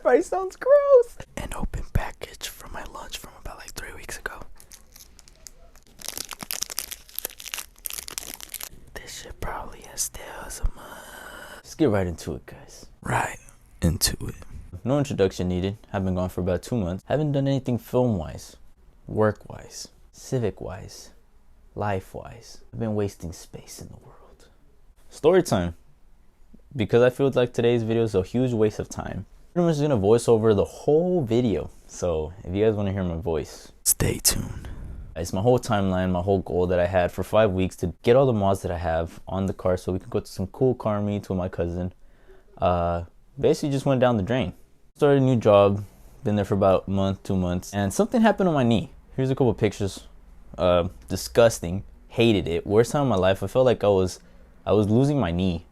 probably sounds gross. An open package from my lunch from about like 3 weeks ago. This shit probably has stale as a mud. Let's get right into it, guys. Right into it. No introduction needed. I've been gone for about 2 months. Haven't done anything film-wise, work-wise, civic-wise, life-wise. I've been wasting space in the world. Story time. Because I feel like today's video is a huge waste of time, I'm just gonna voice over the whole video. So if you guys want to hear my voice, stay tuned. It's my whole timeline, my whole goal that I had for 5 weeks to get all the mods that I have on the car so we could go to some cool car meets with my cousin. Basically just went down the drain. Started a new job, been there for about a month, 2 months, and something happened on my knee. Here's a couple of pictures. Disgusting, hated it. Worst time of my life. I felt like I was losing my knee.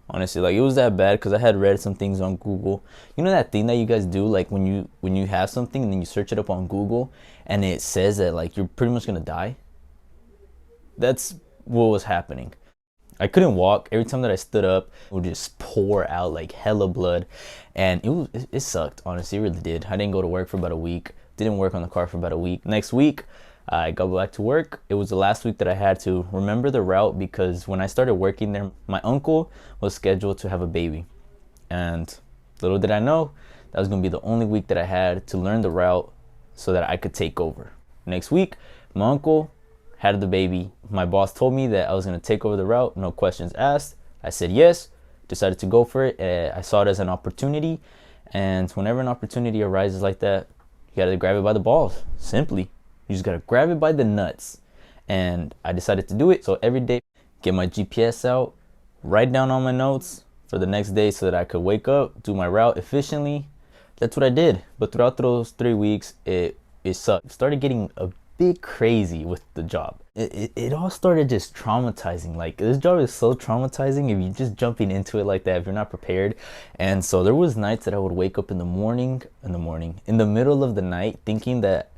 Honestly, like it was that bad because I had read some things on Google. You know that thing that you guys do, like when you have something and then you search it up on Google and it says that like you're pretty much gonna die? That's what was happening. I couldn't walk. Every time that I stood up, it would just pour out like hella blood, and it sucked. Honestly, it really did. I didn't go to work for about a week. Didn't work on the car for about a week. Next week, I got back to work. It was the last week that I had to remember the route because when I started working there, my uncle was scheduled to have a baby. And little did I know, that was gonna be the only week that I had to learn the route so that I could take over. Next week, my uncle had the baby. My boss told me that I was gonna take over the route, no questions asked. I said yes, decided to go for it. I saw it as an opportunity. And whenever an opportunity arises like that, you gotta grab it by the balls, simply. You just gotta grab it by the nuts. And I decided to do it. So every day, get my GPS out, write down all my notes for the next day so that I could wake up, do my route efficiently. That's what I did. But throughout those 3 weeks, it sucked. It started getting a bit crazy with the job. It all started just traumatizing. Like this job is so traumatizing if you're just jumping into it like that, if you're not prepared. And so there was nights that I would wake up in the middle of the night thinking that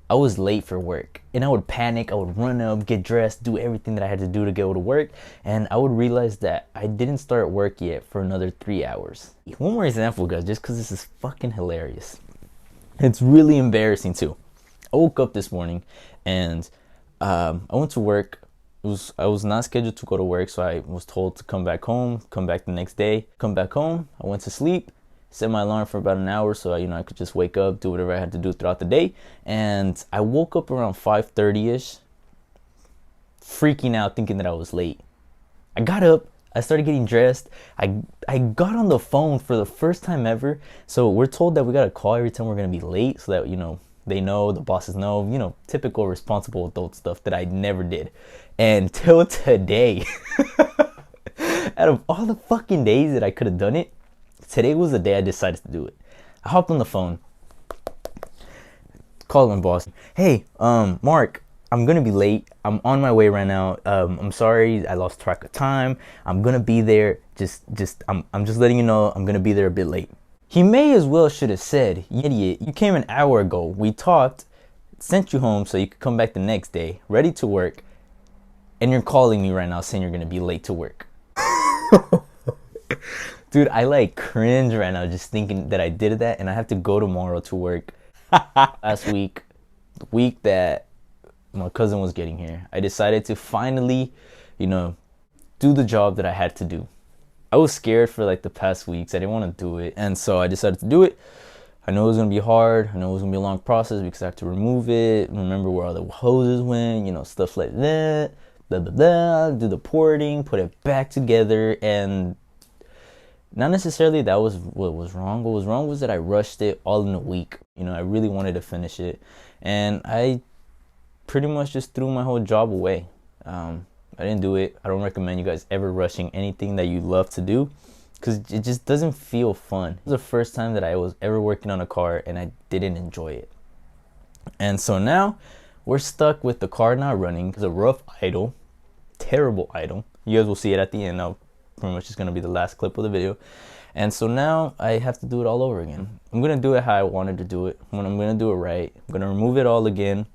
I was late for work, and I would panic. I would run up, get dressed, do everything that I had to do to go to work, and I would realize that I didn't start work yet for another 3 hours. One more example, guys, just because this is fucking hilarious. It's really embarrassing too. I woke up this morning and I went to work. I was not scheduled to go to work, so I was told to come back home, come back the next day, come back home. I went to sleep. Set my alarm for about an hour so I could just wake up, do whatever I had to do throughout the day. And I woke up around 5:30ish, freaking out, thinking that I was late. I got up, I started getting dressed. I got on the phone for the first time ever. So we're told that we got to call every time we're going to be late so that, they know, the bosses know, typical responsible adult stuff that I never did. And till today, out of all the fucking days that I could have done it, today was the day I decided to do it. I hopped on the phone, called my boss. Hey, Mark, I'm gonna be late. I'm on my way right now. I'm sorry, I lost track of time. I'm gonna be there. I'm just letting you know I'm gonna be there a bit late. He may as well should have said, idiot, you came an hour ago. We talked, sent you home so you could come back the next day, ready to work, and you're calling me right now saying you're gonna be late to work. Dude, I like cringe right now just thinking that I did that, and I have to go tomorrow to work. Last week, the week that my cousin was getting here, I decided to finally, do the job that I had to do. I was scared for like the past weeks. I didn't want to do it, and so I decided to do it. I know it was gonna be hard. I know it was gonna be a long process because I have to remove it, remember where all the hoses went, stuff like that, blah blah blah, do the porting, put it back together, and not necessarily that was what was wrong. What was wrong was that I rushed it all in a week. I really wanted to finish it, and I pretty much just threw my whole job away. I didn't do it. I don't recommend you guys ever rushing anything that you love to do because it just doesn't feel fun. It was the first time that I was ever working on a car and I didn't enjoy it. And so now we're stuck with the car not running. It's a rough idle, terrible idle. You guys will see it at the end. Now pretty much it's going to be the last clip of the video. And so now I have to do it all over again. I'm going to do it how I wanted to do it. When I'm going to do it right, I'm going to remove it all again.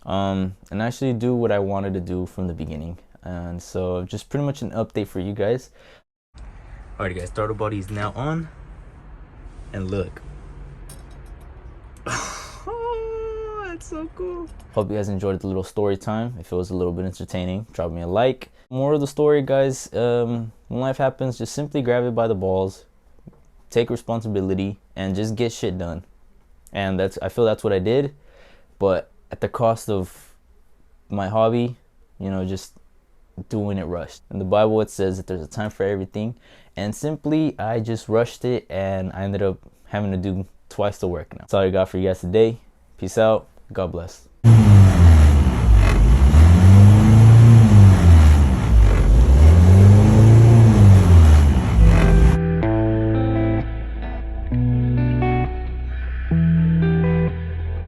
And actually do what I wanted to do from the beginning. And so just pretty much an update for you guys. Alright guys, throttle body is now on. And look. Oh, that's so cool. Hope you guys enjoyed the little story time. If it was a little bit entertaining, drop me a like. More of the story, guys, when life happens, just simply grab it by the balls, take responsibility, and just get shit done. And I feel that's what I did, but at the cost of my hobby, you know, just doing it rushed. In the Bible, it says that there's a time for everything, and simply I just rushed it, and I ended up having to do twice the work now. That's all I got for you guys today. Peace out. God bless.